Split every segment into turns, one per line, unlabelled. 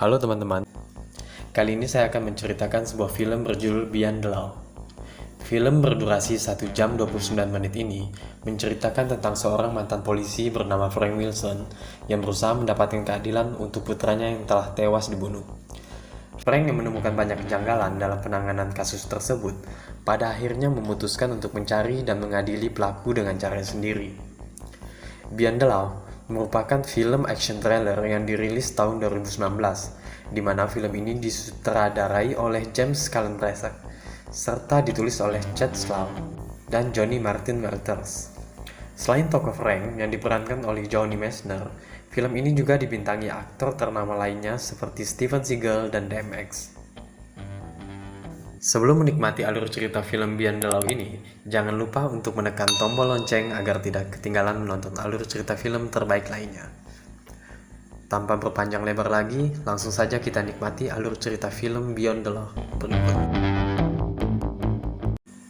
Halo teman-teman, kali ini saya akan menceritakan sebuah film berjudul Beyond the Law. Film berdurasi 1 jam 29 menit ini menceritakan tentang seorang mantan polisi bernama Frank Wilson yang berusaha mendapatkan keadilan untuk putranya yang telah tewas dibunuh. Frank yang menemukan banyak kejanggalan dalam penanganan kasus tersebut, pada akhirnya memutuskan untuk mencari dan mengadili pelaku dengan caranya sendiri. Beyond the Law merupakan film action thriller yang dirilis tahun 2019, di mana film ini disutradarai oleh James Calen-Bracek serta ditulis oleh Chad Sloan dan Johnny Martin Merters. Selain tokoh Frank yang diperankan oleh Johnny Messner, film ini juga dibintangi aktor ternama lainnya seperti Steven Seagal dan DMX. Sebelum menikmati alur cerita film Beyond the Law ini, jangan lupa untuk menekan tombol lonceng agar tidak ketinggalan menonton alur cerita film terbaik lainnya. Tanpa berpanjang lebar lagi, langsung saja kita nikmati alur cerita film Beyond the Law berikut.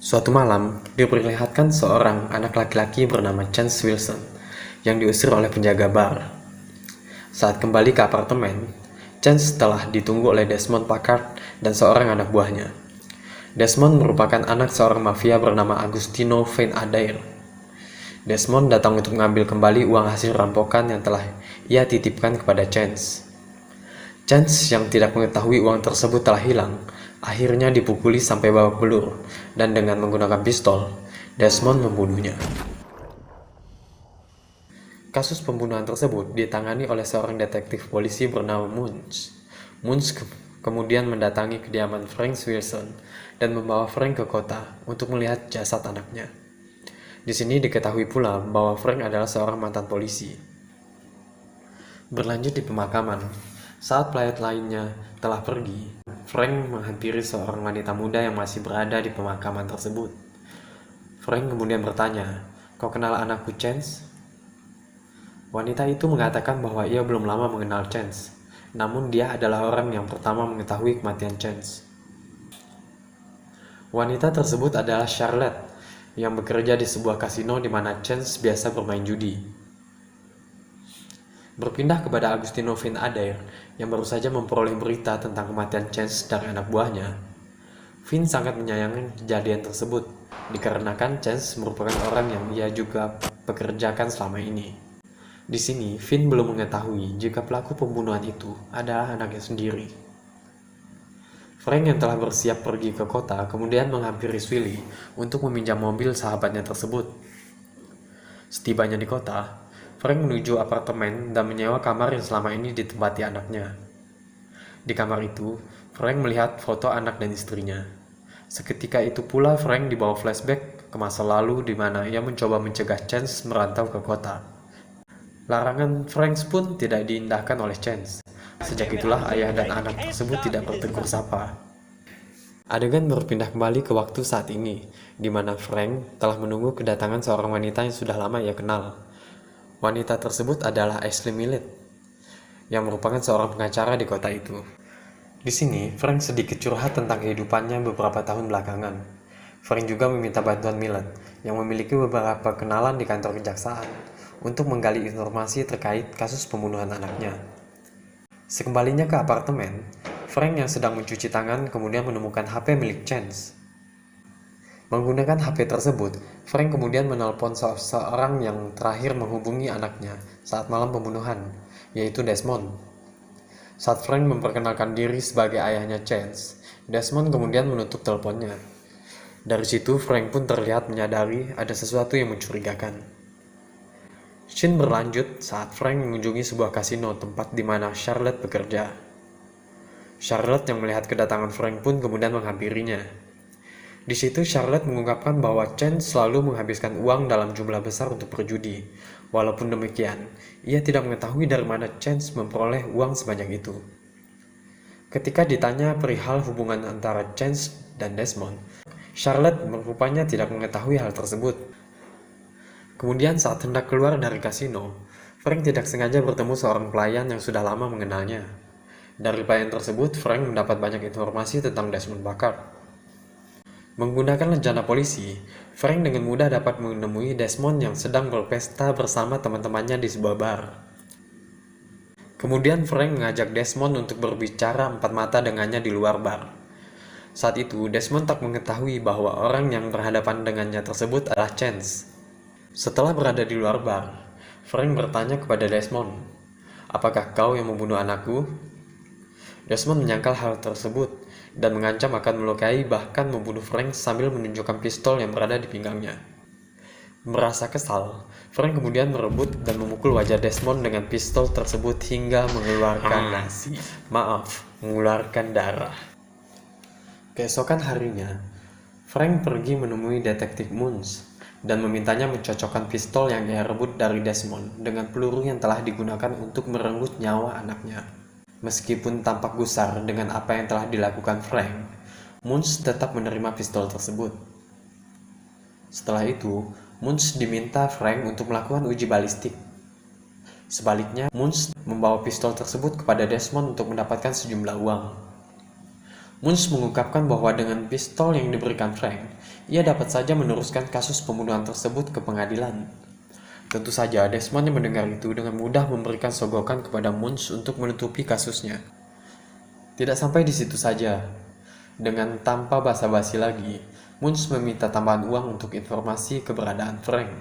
Suatu malam, diperlihatkan seorang anak laki-laki bernama Chance Wilson yang diusir oleh penjaga bar. Saat kembali ke apartemen, Chance telah ditunggu oleh Desmond Packard dan seorang anak buahnya. Desmond merupakan anak seorang mafia bernama Agustino Van Adair. Desmond datang untuk mengambil kembali uang hasil rampokan yang telah ia titipkan kepada Chance. Chance yang tidak mengetahui uang tersebut telah hilang, akhirnya dipukuli sampai babak belur, dan dengan menggunakan pistol, Desmond membunuhnya. Kasus pembunuhan tersebut ditangani oleh seorang detektif polisi bernama Munch. Kemudian mendatangi kediaman Frank Wilson dan membawa Frank ke kota untuk melihat jasad anaknya. Di sini diketahui pula bahwa Frank adalah seorang mantan polisi. Berlanjut di pemakaman, saat pelayat lainnya telah pergi, Frank menghampiri seorang wanita muda yang masih berada di pemakaman tersebut. Frank kemudian bertanya, "Kau kenal anakku, Chance?" Wanita itu mengatakan bahwa ia belum lama mengenal Chance, namun dia adalah orang yang pertama mengetahui kematian Chance. Wanita tersebut adalah Charlotte, yang bekerja di sebuah kasino di mana Chance biasa bermain judi. Berpindah kepada Agustino Van Adair, yang baru saja memperoleh berita tentang kematian Chance dari anak buahnya. Vin sangat menyayangkan kejadian tersebut, dikarenakan Chance merupakan orang yang ia juga pekerjakan selama ini. Di sini, Vin belum mengetahui jika pelaku pembunuhan itu adalah anaknya sendiri. Frank yang telah bersiap pergi ke kota kemudian menghampiri Willy untuk meminjam mobil sahabatnya tersebut. Setibanya di kota, Frank menuju apartemen dan menyewa kamar yang selama ini ditempati anaknya. Di kamar itu, Frank melihat foto anak dan istrinya. Seketika itu pula Frank dibawa flashback ke masa lalu di mana ia mencoba mencegah Chance merantau ke kota. Larangan Frank pun tidak diindahkan oleh Chance. Sejak itulah ayah dan anak tersebut tidak bertegur sapa. Adegan berpindah kembali ke waktu saat ini, di mana Frank telah menunggu kedatangan seorang wanita yang sudah lama ia kenal. Wanita tersebut adalah Ashley Millett, yang merupakan seorang pengacara di kota itu. Di sini, Frank sedikit curhat tentang kehidupannya beberapa tahun belakangan. Frank juga meminta bantuan Millett, yang memiliki beberapa kenalan di kantor kejaksaan, untuk menggali informasi terkait kasus pembunuhan anaknya. Sekembalinya ke apartemen, Frank yang sedang mencuci tangan kemudian menemukan HP milik Chance. Menggunakan HP tersebut, Frank kemudian menelpon seorang yang terakhir menghubungi anaknya saat malam pembunuhan, yaitu Desmond. Saat Frank memperkenalkan diri sebagai ayahnya Chance, Desmond kemudian menutup teleponnya. Dari situ, Frank pun terlihat menyadari ada sesuatu yang mencurigakan. Scene berlanjut saat Frank mengunjungi sebuah kasino tempat di mana Charlotte bekerja. Charlotte yang melihat kedatangan Frank pun kemudian menghampirinya. Di situ Charlotte mengungkapkan bahwa Chance selalu menghabiskan uang dalam jumlah besar untuk berjudi. Walaupun demikian, ia tidak mengetahui dari mana Chance memperoleh uang sebanyak itu. Ketika ditanya perihal hubungan antara Chance dan Desmond, Charlotte rupanya tidak mengetahui hal tersebut. Kemudian saat hendak keluar dari kasino, Frank tidak sengaja bertemu seorang pelayan yang sudah lama mengenalnya. Dari pelayan tersebut, Frank mendapat banyak informasi tentang Desmond Packard. Menggunakan lencana polisi, Frank dengan mudah dapat menemui Desmond yang sedang berpesta bersama teman-temannya di sebuah bar. Kemudian Frank mengajak Desmond untuk berbicara empat mata dengannya di luar bar. Saat itu, Desmond tak mengetahui bahwa orang yang berhadapan dengannya tersebut adalah Chance. Setelah berada di luar bar, Frank bertanya kepada Desmond, "Apakah kau yang membunuh anakku?" Desmond menyangkal hal tersebut dan mengancam akan melukai bahkan membunuh Frank sambil menunjukkan pistol yang berada di pinggangnya. Merasa kesal, Frank kemudian merebut dan memukul wajah Desmond dengan pistol tersebut hingga mengeluarkan darah. Keesokan harinya, Frank pergi menemui detektif Munz dan memintanya mencocokkan pistol yang ia rebut dari Desmond dengan peluru yang telah digunakan untuk merenggut nyawa anaknya. Meskipun tampak gusar dengan apa yang telah dilakukan Frank, Munz tetap menerima pistol tersebut. Setelah itu, Munz diminta Frank untuk melakukan uji balistik. Sebaliknya, Munz membawa pistol tersebut kepada Desmond untuk mendapatkan sejumlah uang. Munz mengungkapkan bahwa dengan pistol yang diberikan Frank, ia dapat saja meneruskan kasus pembunuhan tersebut ke pengadilan. Tentu saja Desmond yang mendengar itu dengan mudah memberikan sogokan kepada Munz untuk menutupi kasusnya. Tidak sampai di situ saja. Dengan tanpa basa-basi lagi, Munz meminta tambahan uang untuk informasi keberadaan Frank.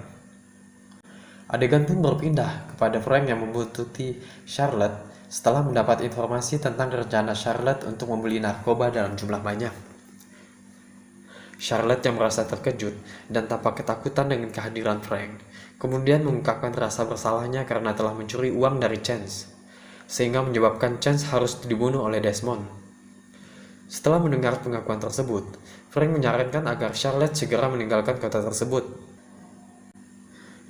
Adegan pun berpindah kepada Frank yang membuntuti Charlotte setelah mendapat informasi tentang rencana Charlotte untuk membeli narkoba dalam jumlah banyak. Charlotte yang merasa terkejut dan tampak ketakutan dengan kehadiran Frank, kemudian mengungkapkan rasa bersalahnya karena telah mencuri uang dari Chance, sehingga menyebabkan Chance harus dibunuh oleh Desmond. Setelah mendengar pengakuan tersebut, Frank menyarankan agar Charlotte segera meninggalkan kota tersebut.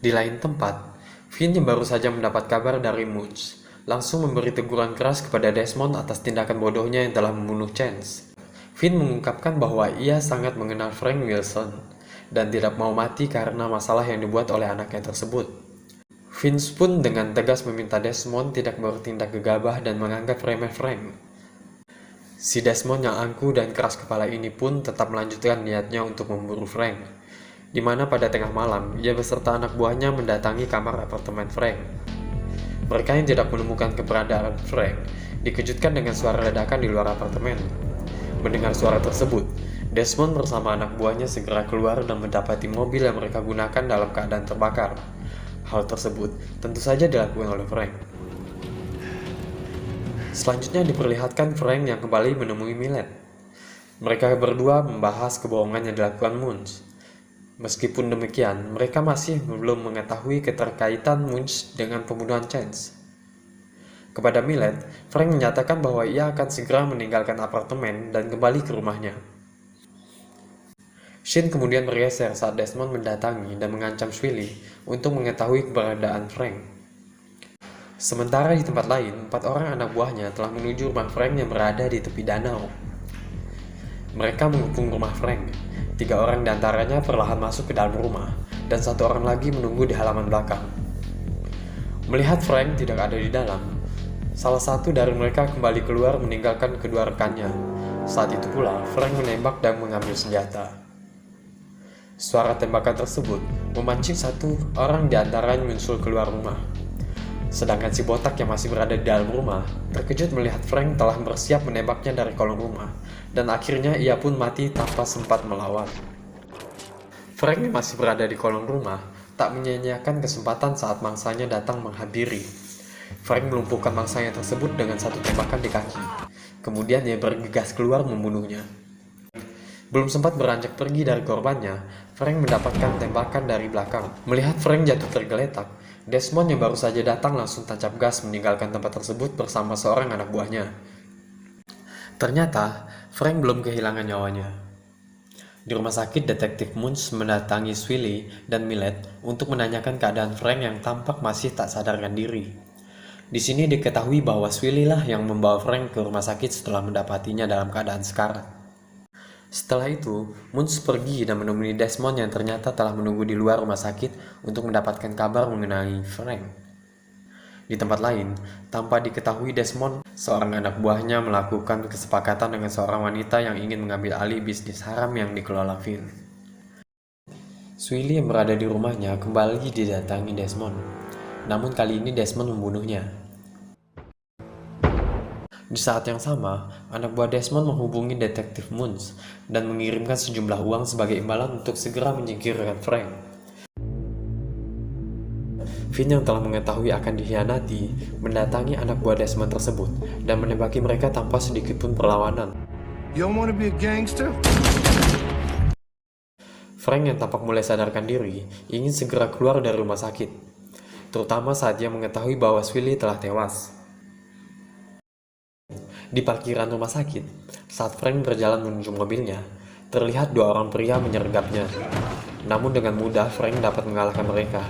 Di lain tempat, Finn yang baru saja mendapat kabar dari Munz langsung memberi teguran keras kepada Desmond atas tindakan bodohnya yang telah membunuh Chance. Finn mengungkapkan bahwa ia sangat mengenal Frank Wilson dan tidak mau mati karena masalah yang dibuat oleh anaknya tersebut. Finn pun dengan tegas meminta Desmond tidak bertindak gegabah dan menganggap remeh Frank. Si Desmond yang angkuh dan keras kepala ini pun tetap melanjutkan niatnya untuk memburu Frank, di mana pada tengah malam ia beserta anak buahnya mendatangi kamar apartemen Frank. Mereka yang tidak menemukan keberadaan Frank dikejutkan dengan suara ledakan di luar apartemen. Mendengar suara tersebut, Desmond bersama anak buahnya segera keluar dan mendapati mobil yang mereka gunakan dalam keadaan terbakar. Hal tersebut tentu saja dilakukan oleh Frank. Selanjutnya diperlihatkan Frank yang kembali menemui Millet. Mereka berdua membahas kebohongan yang dilakukan Munz. Meskipun demikian, mereka masih belum mengetahui keterkaitan Munz dengan pembunuhan Chance. Kepada Millet, Frank menyatakan bahwa ia akan segera meninggalkan apartemen dan kembali ke rumahnya. Shin kemudian bergeser saat Desmond mendatangi dan mengancam Swilly untuk mengetahui keberadaan Frank. Sementara di tempat lain, 4 orang anak buahnya telah menuju rumah Frank yang berada di tepi danau. Mereka mengepung rumah Frank. 3 orang diantaranya perlahan masuk ke dalam rumah, dan 1 orang lagi menunggu di halaman belakang. Melihat Frank tidak ada di dalam, salah satu dari mereka kembali keluar meninggalkan kedua rekannya. Saat itu pula, Frank menembak dan mengambil senjata. Suara tembakan tersebut memancing 1 orang di antaranya menyusul keluar rumah. Sedangkan si botak yang masih berada di dalam rumah terkejut melihat Frank telah bersiap menembaknya dari kolong rumah, dan akhirnya ia pun mati tanpa sempat melawan. Frank yang masih berada di kolong rumah tak menyia-nyiakan kesempatan saat mangsanya datang menghampiri. Frank melumpuhkan mangsanya tersebut dengan 1 tembakan di kaki. Kemudian ia bergegas keluar membunuhnya. Belum sempat beranjak pergi dari korbannya, Frank mendapatkan tembakan dari belakang. Melihat Frank jatuh tergeletak, Desmond yang baru saja datang langsung tancap gas meninggalkan tempat tersebut bersama seorang anak buahnya. Ternyata, Frank belum kehilangan nyawanya. Di rumah sakit, detektif Munz mendatangi Swilly dan Millet untuk menanyakan keadaan Frank yang tampak masih tak sadarkan diri. Di sini diketahui bahwa Swilly lah yang membawa Frank ke rumah sakit setelah mendapatinya dalam keadaan sekarat. Setelah itu, Munz pergi dan menemui Desmond yang ternyata telah menunggu di luar rumah sakit untuk mendapatkan kabar mengenai Frank. Di tempat lain, tanpa diketahui Desmond, seorang anak buahnya melakukan kesepakatan dengan seorang wanita yang ingin mengambil alih bisnis haram yang dikelola Finn. Swilly yang berada di rumahnya kembali didatangi Desmond, namun kali ini Desmond membunuhnya. Di saat yang sama, anak buah Desmond menghubungi detektif Moons dan mengirimkan sejumlah uang sebagai imbalan untuk segera menyingkirkan Frank. Finn yang telah mengetahui akan dikhianati, mendatangi anak buah Desmond tersebut dan menembaki mereka tanpa sedikit pun perlawanan.
You don't want to be a gangster?
Frank yang tampak mulai sadarkan diri, ingin segera keluar dari rumah sakit, terutama saat dia mengetahui bahwa Swilly telah tewas. Di parkiran rumah sakit, saat Frank berjalan menuju mobilnya, terlihat dua orang pria menyergapnya. Namun dengan mudah Frank dapat mengalahkan mereka.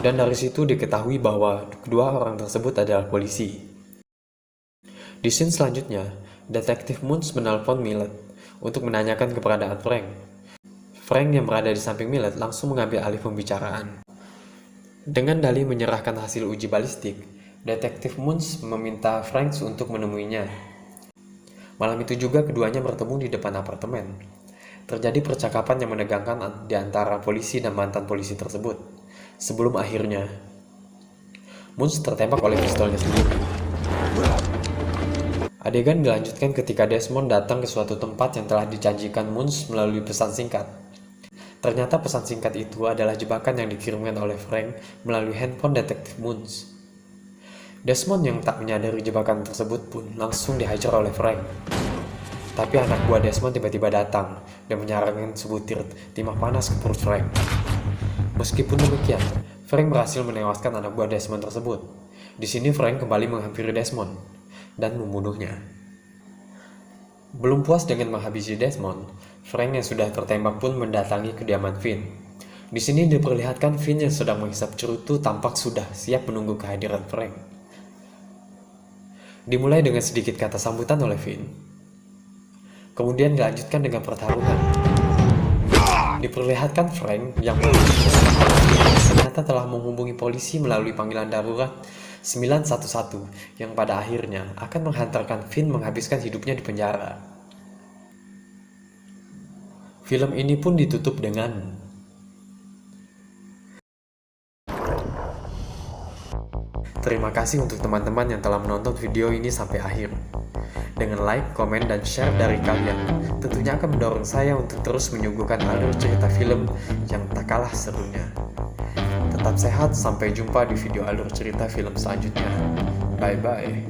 Dan dari situ diketahui bahwa kedua orang tersebut adalah polisi. Di scene selanjutnya, detektif Moons menelpon Millet untuk menanyakan keberadaan Frank. Frank yang berada di samping Millet langsung mengambil alih pembicaraan. Dengan dalih menyerahkan hasil uji balistik, detektif Moons meminta Frank untuk menemuinya. Malam itu juga keduanya bertemu di depan apartemen. Terjadi percakapan yang menegangkan di antara polisi dan mantan polisi tersebut. Sebelum akhirnya, Moons tertembak oleh pistolnya sendiri. Adegan dilanjutkan ketika Desmond datang ke suatu tempat yang telah dijanjikan Moons melalui pesan singkat. Ternyata pesan singkat itu adalah jebakan yang dikirimkan oleh Frank melalui handphone detektif Moons. Desmond yang tak menyadari jebakan tersebut pun langsung dihajar oleh Frank. Tapi anak buah Desmond tiba-tiba datang dan menyarankan sebutir timah panas ke perut Frank. Meskipun demikian, Frank berhasil menewaskan anak buah Desmond tersebut. Di sini Frank kembali menghampiri Desmond dan membunuhnya. Belum puas dengan menghabisi Desmond, Frank yang sudah tertembak pun mendatangi kediaman Finn. Di sini diperlihatkan Finn yang sedang menghisap cerutu tampak sudah siap menunggu kehadiran Frank. Dimulai dengan sedikit kata sambutan oleh Finn. Kemudian dilanjutkan dengan pertarungan. Diperlihatkan Frank yang ternyata telah menghubungi polisi melalui panggilan darurat 911 yang pada akhirnya akan menghantarkan Finn menghabiskan hidupnya di penjara. Film ini pun ditutup dengan terima kasih untuk teman-teman yang telah menonton video ini sampai akhir. Dengan like, komen, dan share dari kalian, tentunya akan mendorong saya untuk terus menyuguhkan alur cerita film yang tak kalah serunya. Tetap sehat, sampai jumpa di video alur cerita film selanjutnya. Bye-bye.